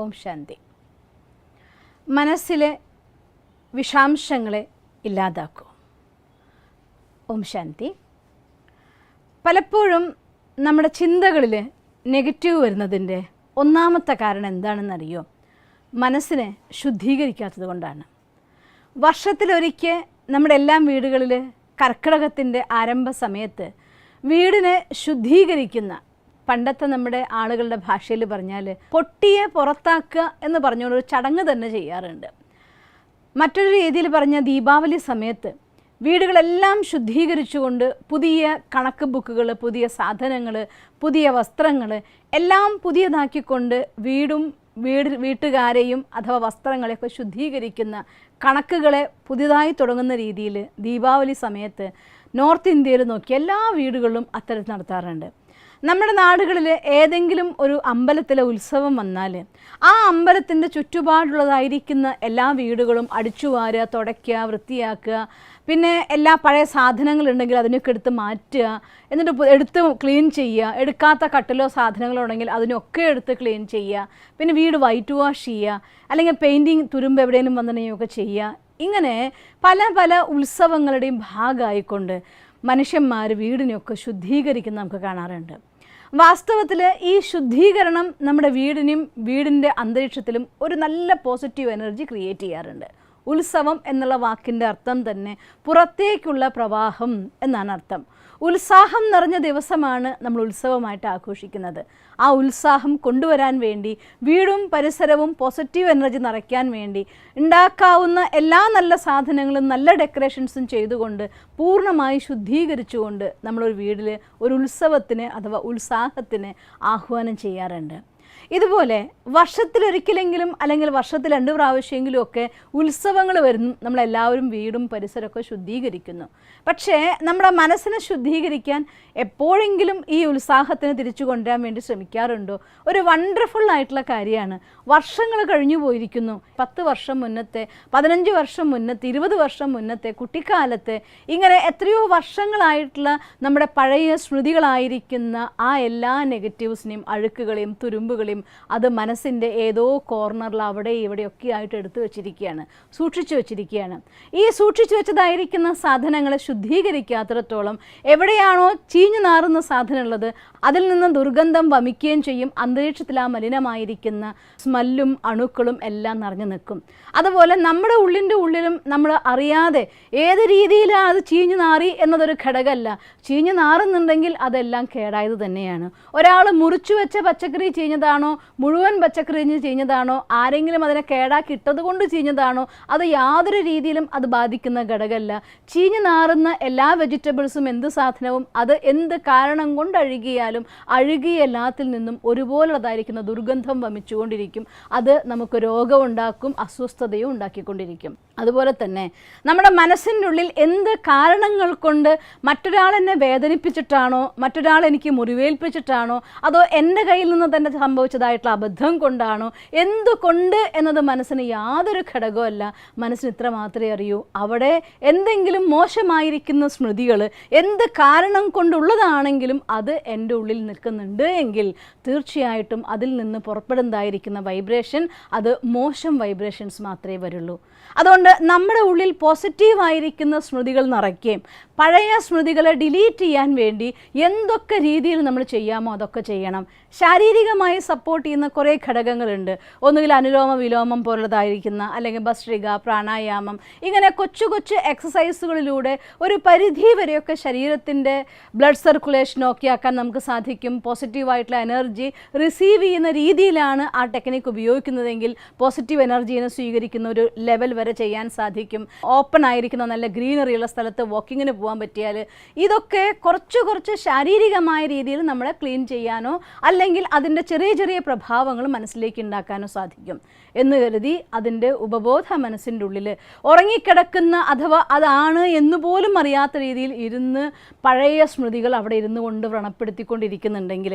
ഓം ശാന്തി. മനസ്സിലെ വിഷാംശങ്ങളെ ഇല്ലാതാക്കൂ. ഓം ശാന്തി. പലപ്പോഴും നമ്മുടെ ചിന്തകളിൽ നെഗറ്റീവ് വരുന്നതിൻ്റെ ഒന്നാമത്തെ കാരണം എന്താണെന്നറിയോ? മനസ്സിനെ ശുദ്ധീകരിക്കാത്തത് കൊണ്ടാണ്. വർഷത്തിലൊരിക്കൽ നമ്മുടെ എല്ലാം വീടുകളിൽ കർക്കിടകത്തിൻ്റെ ആരംഭ സമയത്ത് വീടിനെ ശുദ്ധീകരിക്കുന്ന, പണ്ടത്തെ നമ്മുടെ ആളുകളുടെ ഭാഷയിൽ പറഞ്ഞാൽ പൊട്ടിയെ പുറത്താക്കുക എന്ന് പറഞ്ഞുകൊണ്ടൊരു ചടങ്ങ് തന്നെ ചെയ്യാറുണ്ട്. മറ്റൊരു രീതിയിൽ പറഞ്ഞ ദീപാവലി സമയത്ത് വീടുകളെല്ലാം ശുദ്ധീകരിച്ചുകൊണ്ട് പുതിയ കണക്ക് ബുക്കുകൾ, പുതിയ സാധനങ്ങൾ, പുതിയ വസ്ത്രങ്ങൾ എല്ലാം പുതിയതാക്കിക്കൊണ്ട് വീട്ടുകാരെയും അഥവാ വസ്ത്രങ്ങളെയൊക്കെ ശുദ്ധീകരിക്കുന്ന കണക്കുകളെ പുതിയതായി തുടങ്ങുന്ന രീതിയിൽ ദീപാവലി സമയത്ത് നോർത്ത് ഇന്ത്യയിൽ നോക്കി എല്ലാ വീടുകളിലും അത്തരത്തിൽ നടത്താറുണ്ട്. നമ്മുടെ നാടുകളിൽ ഏതെങ്കിലും ഒരു അമ്പലത്തിലെ ഉത്സവം വന്നാൽ ആ അമ്പലത്തിൻ്റെ ചുറ്റുപാടുള്ളതായിരിക്കുന്ന എല്ലാ വീടുകളും അടിച്ചു വാരുക, തുടയ്ക്കുക, വൃത്തിയാക്കുക, പിന്നെ എല്ലാ പഴയ സാധനങ്ങളുണ്ടെങ്കിൽ അതിനൊക്കെ എടുത്ത് മാറ്റുക, എന്നിട്ട് എടുത്ത് ക്ലീൻ ചെയ്യുക, എടുക്കാത്ത കട്ടിലോ സാധനങ്ങളോ ഉണ്ടെങ്കിൽ അതിനൊക്കെ എടുത്ത് ക്ലീൻ ചെയ്യുക, പിന്നെ വീട് വൈറ്റ് വാഷ് ചെയ്യുക, അല്ലെങ്കിൽ പെയിൻറ്റിങ് തുരുമ്പ് എവിടെയെങ്കിലും വന്നിട്ടുണ്ടെങ്കിലൊക്കെ ചെയ്യുക. ഇങ്ങനെ പല പല ഉത്സവങ്ങളുടെയും ഭാഗമായിക്കൊണ്ട് മനുഷ്യന്മാർ വീടിനെയൊക്കെ ശുദ്ധീകരിക്കുന്ന നമുക്ക് കാണാറുണ്ട്. വാസ്തവത്തിൽ ഈ ശുദ്ധീകരണം നമ്മുടെ വീടിൻ്റെ അന്തരീക്ഷത്തിലും ഒരു നല്ല പോസിറ്റീവ് എനർജി ക്രിയേറ്റ് ചെയ്യാറുണ്ട്. ഉത്സവം എന്നുള്ള വാക്കിൻ്റെ അർത്ഥം തന്നെ പുറത്തേക്കുള്ള പ്രവാഹം എന്നാണ് അർത്ഥം. ഉത്സാഹം നിറഞ്ഞ ദിവസമാണ് നമ്മൾ ഉത്സവമായിട്ട് ആഘോഷിക്കുന്നത്. ആ ഉത്സാഹം കൊണ്ടുവരാൻ വേണ്ടി വീടും പരിസരവും പോസിറ്റീവ് എനർജി നിറയ്ക്കാൻ വേണ്ടി ഉണ്ടാക്കാവുന്ന എല്ലാ നല്ല സാധനങ്ങളും നല്ല ഡെക്കറേഷൻസും ചെയ്തുകൊണ്ട് പൂർണ്ണമായി ശുദ്ധീകരിച്ചുകൊണ്ട് നമ്മളൊരു വീട്ടിൽ ഒരു ഉത്സവത്തിന് അഥവാ ഉത്സാഹത്തിന് ആഹ്വാനം ചെയ്യാറുണ്ട്. ഇതുപോലെ വർഷത്തിലൊരിക്കലെങ്കിലും അല്ലെങ്കിൽ വർഷത്തിൽ 2 പ്രാവശ്യമെങ്കിലും ഒക്കെ ഉത്സവങ്ങൾ വരുന്നു, നമ്മളെല്ലാവരും വീടും പരിസരമൊക്കെ ശുദ്ധീകരിക്കുന്നു. പക്ഷേ നമ്മുടെ മനസ്സിനെ ശുദ്ധീകരിക്കാൻ എപ്പോഴെങ്കിലും ഈ ഉത്സാഹത്തിന് തിരിച്ചു കൊണ്ടുവരാൻ വേണ്ടി ശ്രമിക്കാറുണ്ടോ? ഒരു വണ്ടർഫുൾ ആയിട്ടുള്ള കാര്യമാണ്. വർഷങ്ങൾ കഴിഞ്ഞു പോയിരിക്കുന്നു. 10 വർഷം മുന്നത്തെ, 15 വർഷം മുന്നത്തെ, 20 വർഷം മുന്നത്തെ കുട്ടിക്കാലത്തെ, ഇങ്ങനെ എത്രയോ വർഷങ്ങളായിട്ടുള്ള നമ്മുടെ പഴയ സ്മൃതികളായിരിക്കുന്ന ആ എല്ലാ നെഗറ്റീവ്സിനെയും, അഴുക്കുകളെയും തുരുമ്പുകളെയും അത് മനസ്സിൻ്റെ ഏതോ കോർണറിൽ അവിടെ ഇവിടെയൊക്കെ ആയിട്ട് എടുത്തു വച്ചിരിക്കുകയാണ്, സൂക്ഷിച്ചു വച്ചിരിക്കുകയാണ്. ഈ സൂക്ഷിച്ചു വെച്ചതായിരിക്കുന്ന സാധനങ്ങളെ ശുദ്ധീകരിക്കാത്തിടത്തോളം എവിടെയാണോ ചീഞ്ഞു നാറുന്ന സാധനം ഉള്ളത് അതിൽ നിന്ന് ദുർഗന്ധം വമിക്കുകയും ചെയ്യും. അന്തരീക്ഷത്തിൽ ആ മലിനമായിരിക്കുന്ന സ്മെല്ലും അണുക്കളും എല്ലാം നിറഞ്ഞു നിൽക്കും. അതുപോലെ നമ്മുടെ ഉള്ളിലും നമ്മൾ അറിയാതെ ഏത് രീതിയിലാണ് അത് ചീഞ്ഞു നാറി എന്നതൊരു ഘടകമല്ല. ചീഞ്ഞു നാറുന്നുണ്ടെങ്കിൽ അതെല്ലാം കേടായത് തന്നെയാണ്. ഒരാൾ മുറിച്ചു വെച്ച പച്ചക്കറി ചീഞ്ഞതാണോ, മുഴുവൻ പച്ചക്കറി ചീഞ്ഞതാണോ, ആരെങ്കിലും അതിനെ കേടാക്കി ഇട്ടത് കൊണ്ട് ചീഞ്ഞതാണോ, അത് യാതൊരു രീതിയിലും അത് ബാധിക്കുന്ന ഘടകമല്ല. ചീഞ്ഞു നാറുന്ന എല്ലാ വെജിറ്റബിൾസും, എന്ത് സാധനവും അത് എന്ത് കാരണം കൊണ്ട് അഴുകിയാലും അഴുകിയ എല്ലാത്തിൽ നിന്നും ഒരുപോലുള്ളതായിരിക്കുന്ന ദുർഗന്ധം വമിച്ചുകൊണ്ടിരിക്കും. അത് നമുക്ക് രോഗമുണ്ടാക്കും, അസ്വസ്ഥതയും ഉണ്ടാക്കിക്കൊണ്ടിരിക്കും. അതുപോലെ തന്നെ നമ്മുടെ മനസ്സിൻ്റെ ഉള്ളിൽ എന്ത് കാരണങ്ങൾ കൊണ്ട് മറ്റൊരാളെന്നെ വേദനിപ്പിച്ചിട്ടാണോ, മറ്റൊരാൾ എനിക്ക് മുറിവേൽപ്പിച്ചിട്ടാണോ, അതോ എൻ്റെ കയ്യിൽ നിന്ന് തന്നെ സംഭവിച്ചതായിട്ടുള്ള അബദ്ധം കൊണ്ടാണോ, എന്തുകൊണ്ട് എന്നത് മനസ്സിന് യാതൊരു ഘടകമല്ല. മനസ്സിന് ഇത്ര മാത്രമേ അറിയൂ, അവിടെ എന്തെങ്കിലും മോശമായിരിക്കുന്ന സ്മൃതികൾ എന്ത് കാരണം കൊണ്ടുള്ളതാണെങ്കിലും അത് എൻ്റെ ഉള്ളിൽ നിൽക്കുന്നുണ്ട് എങ്കിൽ തീർച്ചയായിട്ടും അതിൽ നിന്ന് പുറപ്പെടുന്നതായിരിക്കുന്ന വൈബ്രേഷൻ അത് മോശം വൈബ്രേഷൻസ് മാത്രമേ വരുള്ളൂ. അതുകൊണ്ട് നമ്മുടെ ഉള്ളിൽ പോസിറ്റീവായിരിക്കുന്ന സ്മൃതികൾ നിറയ്ക്കുകയും പഴയ സ്മൃതികളെ ഡിലീറ്റ് ചെയ്യാൻ വേണ്ടി എന്തൊക്കെ രീതിയിൽ നമ്മൾ ചെയ്യാമോ അതൊക്കെ ചെയ്യണം. ശാരീരികമായി സപ്പോർട്ട് ചെയ്യുന്ന കുറേ ഘടകങ്ങളുണ്ട്. ഒന്നുകിൽ അനുലോമ വിലോമം പോലുള്ളതായിരിക്കുന്ന, അല്ലെങ്കിൽ ഭസ്ത്രിക, പ്രാണായാമം, ഇങ്ങനെ കൊച്ചു കൊച്ചു എക്സസൈസുകളിലൂടെ ഒരു പരിധി വരെയൊക്കെ ശരീരത്തിൻ്റെ ബ്ലഡ് സർക്കുലേഷനൊക്കെ ആക്കാൻ നമുക്ക് സാധിക്കും. പോസിറ്റീവായിട്ടുള്ള എനർജി റിസീവ് ചെയ്യുന്ന രീതിയിലാണ് ആ ടെക്നിക്ക് ഉപയോഗിക്കുന്നതെങ്കിൽ പോസിറ്റീവ് എനർജീനെ സ്വീകരിക്കുന്ന ഒരു ലെവൽ വരെ ചെയ്യാൻ സാധിക്കും. ഓപ്പൺ ആയിരിക്കുന്ന നല്ല ഗ്രീനറിയുള്ള സ്ഥലത്ത് വാക്കിങ്ങിന് പോകാൻ പറ്റിയാൽ ഇതൊക്കെ കുറച്ച് ശാരീരികമായ രീതിയിൽ നമ്മളെ ക്ലീൻ ചെയ്യാനോ അല്ലെങ്കിൽ അതിൻ്റെ ചെറിയ ചെറിയ പ്രഭാവങ്ങൾ മനസ്സിലേക്ക് ഉണ്ടാക്കാനോ സാധിക്കും. എന്ന് കരുതി അതിൻ്റെ ഉപബോധ മനസ്സിൻ്റെ ഉള്ളിൽ ഉറങ്ങിക്കിടക്കുന്ന അഥവാ അതാണ് എന്നുപോലും അറിയാത്ത രീതിയിൽ ഇരുന്ന് പഴയ സ്മൃതികൾ അവിടെ ഇരുന്നു കൊണ്ട് വ്രണപ്പെടുത്തിക്കൊണ്ടിരിക്കുന്നുണ്ടെങ്കിൽ,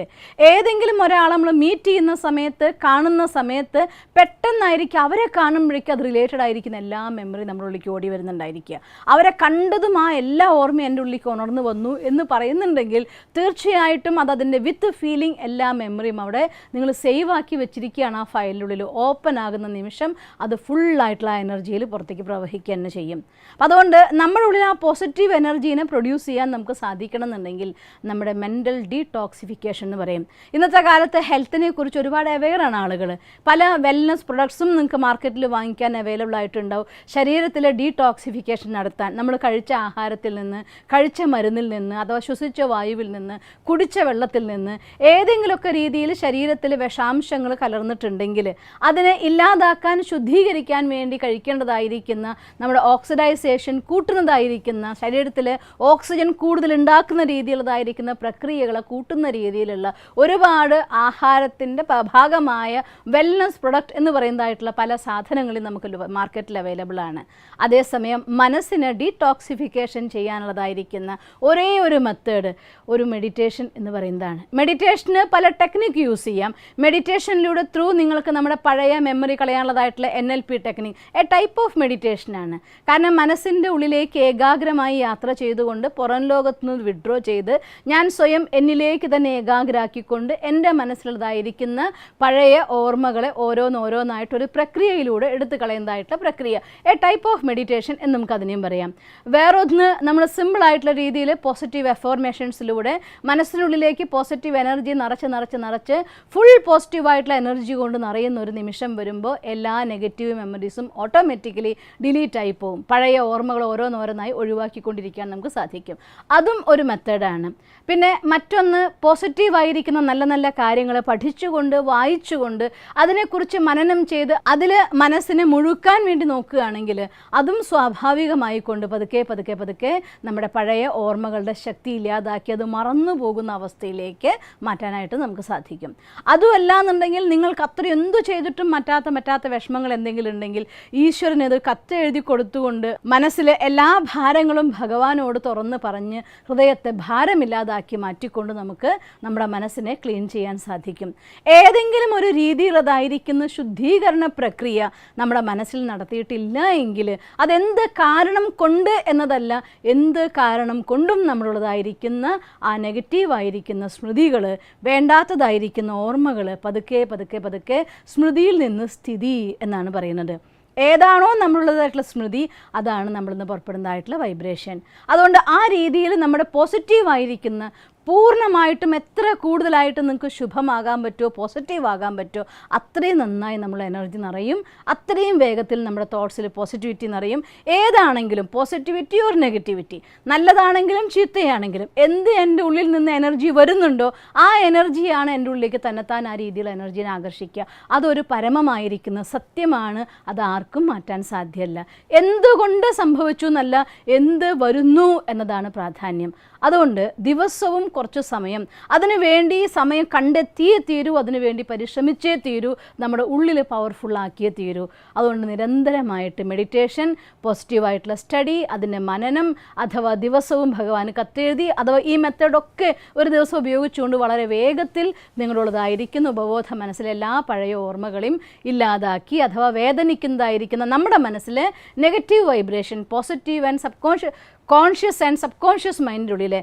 ഏതെങ്കിലും ഒരാളെ നമ്മൾ മീറ്റ് ചെയ്യുന്ന സമയത്ത് കാണുന്ന സമയത്ത് പെട്ടെന്നായിരിക്കും അവരെ കാണുമ്പോഴേക്കും അത് റിലേറ്റഡ് ആയിരിക്കുന്ന എല്ലാ മെമ്മറി നമ്മുടെ ഉള്ളിലേക്ക് ഓടി വരുന്നുണ്ടായിരിക്കുക. അവരെ കണ്ടതും ആ എല്ലാ ഓർമ്മയും എൻ്റെ ഉള്ളിലേക്ക് ഉണർന്നു വന്നു എന്ന് പറയുന്നുണ്ടെങ്കിൽ തീർച്ചയായിട്ടും അതിൻ്റെ വിത്ത് ഫീലിംഗ് എല്ലാ മെമ്മറിയും അവിടെ നിങ്ങൾ സേവ് ആക്കി വെച്ചിരിക്കുകയാണ്. ആ ഫയലിനുള്ളിൽ ഓപ്പൺ ആകുന്ന നിമിഷം അത് ഫുള്ളായിട്ടുള്ള എനർജിയിൽ പുറത്തേക്ക് പ്രവഹിക്കുക തന്നെ ചെയ്യും. അപ്പം അതുകൊണ്ട് നമ്മുടെ ഉള്ളിൽ ആ പോസിറ്റീവ് എനർജീനെ പ്രൊഡ്യൂസ് ചെയ്യാൻ നമുക്ക് സാധിക്കണം എന്നുണ്ടെങ്കിൽ നമ്മുടെ മെൻ്റൽ ഡീടോക്സിഫിക്കേഷൻ എന്ന് പറയും. ഇന്നത്തെ കാലത്ത് ഹെൽത്തിനെ കുറിച്ച് ഒരുപാട് അവെയറാണ് ആളുകൾ. പല വെൽനസ് പ്രൊഡക്ട്സും നിങ്ങൾക്ക് മാർക്കറ്റിൽ വാങ്ങിക്കാൻ അവൈലബിൾ ആയിട്ടുണ്ടാവും. ശരീരത്തിലെ ഡീടോക്സിഫിക്കേഷൻ നടത്താൻ നമ്മൾ കഴിച്ച ആഹാരത്തിൽ നിന്ന്, കഴിച്ച മരുന്നിൽ നിന്ന്, അഥവാ ശ്വസിച്ച വായുവിൽ നിന്ന്, കുടിച്ച വെള്ളത്തിൽ നിന്ന് ഏതെങ്കിലുമൊക്കെ രീതിയിൽ ശരീരത്തിൽ വിഷാംശങ്ങൾ കലർന്നിട്ടുണ്ടെങ്കിൽ അതിനെ ഇല്ലാതാക്കാൻ, ശുദ്ധീകരിക്കാൻ വേണ്ടി കഴിക്കേണ്ടതായിരിക്കുന്ന, നമ്മുടെ ഓക്സിഡൈസേഷൻ കൂട്ടുന്നതായിരിക്കുന്ന, ശരീരത്തിൽ ഓക്സിജൻ കൂടുതൽ ഉണ്ടാക്കുന്ന രീതിയിലുള്ളതായിരിക്കുന്ന പ്രക്രിയകളെ കൂട്ടുന്ന രീതിയിലുള്ള ഒരുപാട് ആഹാരത്തിൻ്റെ ഭാഗമായ വെൽനസ് പ്രൊഡക്റ്റ് എന്ന് പറയുന്നതായിട്ടുള്ള പല സാധനങ്ങളും നമുക്ക് മാർക്കറ്റിൽ അവൈലബിൾ ആണ്. അതേസമയം മനസ്സിന് ഡീടോക്സിഫിക്കേഷൻ ചെയ്യാനുള്ളതായിരിക്കുന്ന ഒരേ ഒരു മെത്തേഡ് ഒരു മെഡിറ്റേഷൻ എന്ന് പറയുന്നതാണ്. മെഡിറ്റേഷന് പല ടെക്നിക്ക് യൂസ് ചെയ്യാം. മെഡിറ്റേഷനിലൂടെ ത്രൂ നിങ്ങൾക്ക് നമ്മുടെ പഴയ മെമ്മറി കളയാനുള്ളതായിട്ടുള്ള NLP technique a type of മെഡിറ്റേഷനാണ്. കാരണം മനസ്സിൻ്റെ ഉള്ളിലേക്ക് ഏകാഗ്രമായി യാത്ര ചെയ്തുകൊണ്ട് പുറം ലോകത്തു നിന്ന് വിഡ്രോ ചെയ്ത് ഞാൻ സ്വയം എന്നിലേക്ക് തന്നെ ഏകാഗ്രാക്കിക്കൊണ്ട് എൻ്റെ മനസ്സിലുള്ളതായിരിക്കുന്ന പഴയ ഓർമ്മകളെ ഓരോന്നോരോന്നായിട്ടൊരു പ്രക്രിയയിലൂടെ എടുത്തു കളയുന്നതായിട്ടുള്ള പ്രക്രിയ എ ടൈപ്പ് ഓഫ് മെഡിറ്റേഷൻ എന്ന് നമുക്ക് അതിനെയും പറയാം. വേറൊന്ന് നമ്മൾ സിമ്പിളായിട്ടുള്ള രീതിയിൽ പോസിറ്റീവ് എഫോർമേഷൻസിലൂടെ മനസ്സിനുള്ളിലേക്ക് പോസിറ്റീവ് എനർജി നിറച്ച് ഫുൾ പോസിറ്റീവായിട്ടുള്ള എനർജി കൊണ്ട് നിറയുന്ന ഒരു നിമിഷം വരുമ്പോൾ എല്ലാ നെഗറ്റീവ് മെമ്മറീസും ഓട്ടോമാറ്റിക്കലി ഡിലീറ്റ് ആയി പോകും. പഴയ ഓർമ്മകൾ ഓരോന്നോരോന്നായി ഒഴിവാക്കിക്കൊണ്ടിരിക്കാൻ നമുക്ക് സാധിക്കും. അതും ഒരു മെത്തേഡാണ്. പിന്നെ മറ്റൊന്ന് പോസിറ്റീവായിരിക്കുന്ന നല്ല നല്ല കാര്യങ്ങൾ പഠിച്ചുകൊണ്ട് വായിച്ചുകൊണ്ട് അതിനെക്കുറിച്ച് മനനം ചെയ്ത് അതിൽ മനസ്സിനെ മുഴുക്കാൻ വേണ്ടി നോക്കുകയാണെങ്കിൽ അതും സ്വാഭാവികമായിക്കൊണ്ട് പതുക്കെ നമ്മുടെ പഴയ ഓർമ്മകളുടെ ശക്തി ഇല്ലാതാക്കി അത് മറന്നു പോകുന്ന അവസ്ഥയിലേക്ക് മാറ്റാനായിട്ട് നമുക്ക് സാധിക്കും. അതുമല്ല എന്നുണ്ടെങ്കിൽ നിങ്ങൾക്ക് അത്ര എന്തു ചെയ്തിട്ടും മറ്റാത്ത വിഷമങ്ങൾ എന്തെങ്കിലും ഉണ്ടെങ്കിൽ ഈശ്വരന് ഇത് കത്ത് എഴുതി കൊടുത്തുകൊണ്ട് മനസ്സിലെ എല്ലാ ഭാരങ്ങളും ഭഗവാനോട് തുറന്ന് പറഞ്ഞ് ഹൃദയത്തെ ഭാരമില്ലാതാക്കി മാറ്റിക്കൊണ്ട് നമുക്ക് നമ്മുടെ മനസ്സിനെ ക്ലീൻ ചെയ്യാൻ സാധിക്കും. ഏതെങ്കിലും ഒരു രീതിയിലുള്ളതായിരിക്കുന്ന ശുദ്ധീകരണ പ്രക്രിയ നമ്മുടെ മനസ്സിൽ നടത്തിയിട്ടില്ല എങ്കിൽ അതെന്ത് കാരണം കൊണ്ട് എന്നതല്ല, എന്ത് കാരണം കൊണ്ടും നമ്മളുള്ളതായിരിക്കുന്ന ആ നെഗറ്റീവായിരിക്കുന്ന സ്മൃതികൾ, വേണ്ടാത്തതായിരിക്കുന്ന ഓർമ്മകൾ പതുക്കെ സ്മൃതിയിൽ നിന്ന് സ്ഥിതി എന്നാണ് പറയുന്നത്. ഏതാണോ നമ്മളുള്ളതായിട്ടുള്ള സ്മൃതി അതാണ് നമ്മളിൽ നിന്ന് പുറപ്പെടുന്നതായിട്ടുള്ള വൈബ്രേഷൻ. അതുകൊണ്ട് ആ രീതിയിൽ നമ്മുടെ പോസിറ്റീവായിരിക്കുന്ന പൂർണ്ണമായിട്ടും എത്ര കൂടുതലായിട്ട് നിങ്ങൾക്ക് ശുഭമാകാൻ പറ്റുമോ, പോസിറ്റീവ് ആകാൻ പറ്റുമോ അത്രയും നന്നായി നമ്മൾ എനർജി നിറയും. അത്രയും വേഗത്തിൽ നമ്മുടെ തോട്ട്സിൽ പോസിറ്റിവിറ്റി നിറയും. ഏതാണെങ്കിലും പോസിറ്റിവിറ്റി ഓർ നെഗറ്റിവിറ്റി, നല്ലതാണെങ്കിലും ചീത്തയാണെങ്കിലും എന്ത് എൻ്റെ ഉള്ളിൽ നിന്ന് എനർജി വരുന്നുണ്ടോ ആ എനർജിയാണ് എൻ്റെ ഉള്ളിലേക്ക് തന്നെത്താൻ ആ രീതിയിൽ എനർജീനെ ആകർഷിക്കുക. അതൊരു പരമമായിരിക്കുന്ന സത്യമാണ്. അത് ആർക്കും മാറ്റാൻ സാധ്യമല്ല. എന്തുകൊണ്ട് സംഭവിച്ചു എന്നല്ല, എന്ത് വരുന്നു എന്നതാണ് പ്രാധാന്യം. അതുകൊണ്ട് ദിവസവും കുറച്ച് സമയം അതിനുവേണ്ടി സമയം കണ്ടെത്തിയേ തീരൂ, അതിനുവേണ്ടി പരിശ്രമിച്ചേ തീരൂ, നമ്മുടെ ഉള്ളിൽ പവർഫുള്ളാക്കിയേ തീരൂ. അതുകൊണ്ട് നിരന്തരമായിട്ട് മെഡിറ്റേഷൻ, പോസിറ്റീവായിട്ടുള്ള സ്റ്റഡി, അതിൻ്റെ മനനം, അഥവാ ദിവസവും ഭഗവാന് കത്തെഴുതി, അഥവാ ഈ മെത്തേഡൊക്കെ ഒരു ദിവസം ഉപയോഗിച്ചുകൊണ്ട് വളരെ വേഗത്തിൽ നിങ്ങളുള്ളതായിരിക്കുന്ന ഉപബോധ മനസ്സിലെ എല്ലാ പഴയ ഓർമ്മകളെയും ഇല്ലാതാക്കി, അഥവാ വേദനിക്കുന്നതായിരിക്കുന്ന നമ്മുടെ മനസ്സിലെ negative vibration positive and conscious and subconscious മൈൻഡിൻ്റെ ഉള്ളിലെ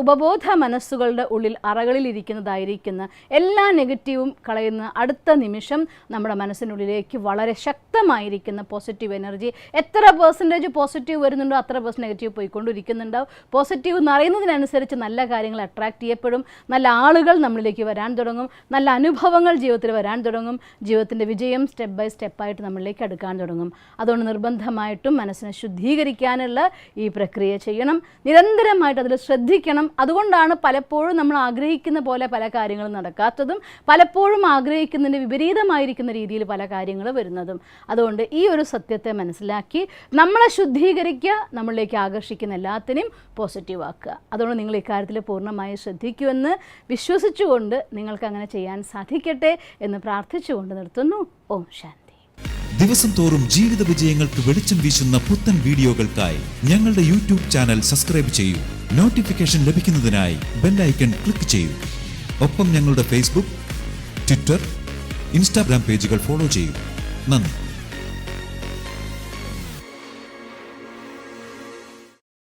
ഉപബോധ മനസ്സുകളുടെ ഉള്ളിൽ അറകളിലിരിക്കുന്നതായിരിക്കുന്ന എല്ലാ നെഗറ്റീവും കളയുന്ന അടുത്ത നിമിഷം നമ്മുടെ മനസ്സിനുള്ളിലേക്ക് വളരെ ശക്തമായിരിക്കുന്ന പോസിറ്റീവ് എനർജി, എത്ര പെർസെൻറ്റേജ് പോസിറ്റീവ് വരുന്നുണ്ടോ അത്ര പെർസെൻറ്റ് നെഗറ്റീവ് പോയിക്കൊണ്ടിരിക്കുന്നുണ്ടാവും. പോസിറ്റീവ് നിറയുന്നതിനനുസരിച്ച് നല്ല കാര്യങ്ങൾ അട്രാക്ട് ചെയ്യപ്പെടും, നല്ല ആളുകൾ നമ്മളിലേക്ക് വരാൻ തുടങ്ങും, നല്ല അനുഭവങ്ങൾ ജീവിതത്തിൽ വരാൻ തുടങ്ങും, ജീവിതത്തിൻ്റെ വിജയം സ്റ്റെപ്പ് ബൈ സ്റ്റെപ്പായിട്ട് നമ്മളിലേക്ക് അടുക്കാൻ തുടങ്ങും. അതുകൊണ്ട് നിർബന്ധമായിട്ടും മനസ്സിനെ ശുദ്ധീകരിക്കാനുള്ള ഈ പ്രക്രിയ ചെയ്യണം. നിരന്തരമായിട്ട് അതിൽ ശ്രദ്ധിക്കണം. അതുകൊണ്ടാണ് പലപ്പോഴും നമ്മൾ ആഗ്രഹിക്കുന്ന പോലെ പല കാര്യങ്ങളും നടക്കാത്തതും, പലപ്പോഴും ആഗ്രഹിക്കുന്നതിൻ്റെ വിപരീതമായിരിക്കുന്ന രീതിയിൽ പല കാര്യങ്ങൾ വരുന്നതും. അതുകൊണ്ട് ഈ ഒരു സത്യത്തെ മനസ്സിലാക്കി നമ്മളെ ശുദ്ധീകരിക്കുക, നമ്മളിലേക്ക് ആകർഷിക്കുന്ന എല്ലാത്തിനെയും പോസിറ്റീവ് ആക്കുക. അതുകൊണ്ട് നിങ്ങൾ ഇക്കാര്യത്തിൽ പൂർണ്ണമായി ശ്രദ്ധിക്കുമെന്ന് വിശ്വസിച്ചുകൊണ്ട് നിങ്ങൾക്ക് അങ്ങനെ ചെയ്യാൻ സാധിക്കട്ടെ എന്ന് പ്രാർത്ഥിച്ചുകൊണ്ട് നിർത്തുന്നു. ഓം ശാന്തി. ദിവസം തോറും ജീവിത വിജയങ്ങൾക്ക് വെളിച്ചം വീശുന്ന പുത്തൻ വീഡിയോകൾക്കായി ഞങ്ങളുടെ യൂട്യൂബ് ചാനൽ സബ്സ്ക്രൈബ് ചെയ്യൂ. നോട്ടിഫിക്കേഷൻ ലഭിക്കുന്നതിനായി ബെൽ ഐക്കൺ ക്ലിക്ക് ചെയ്യൂ. ഒപ്പം ഞങ്ങളുടെ ഫേസ്ബുക്ക്, ട്വിറ്റർ, ഇൻസ്റ്റാഗ്രാം പേജുകൾ ഫോളോ ചെയ്യൂ. നന്ദി.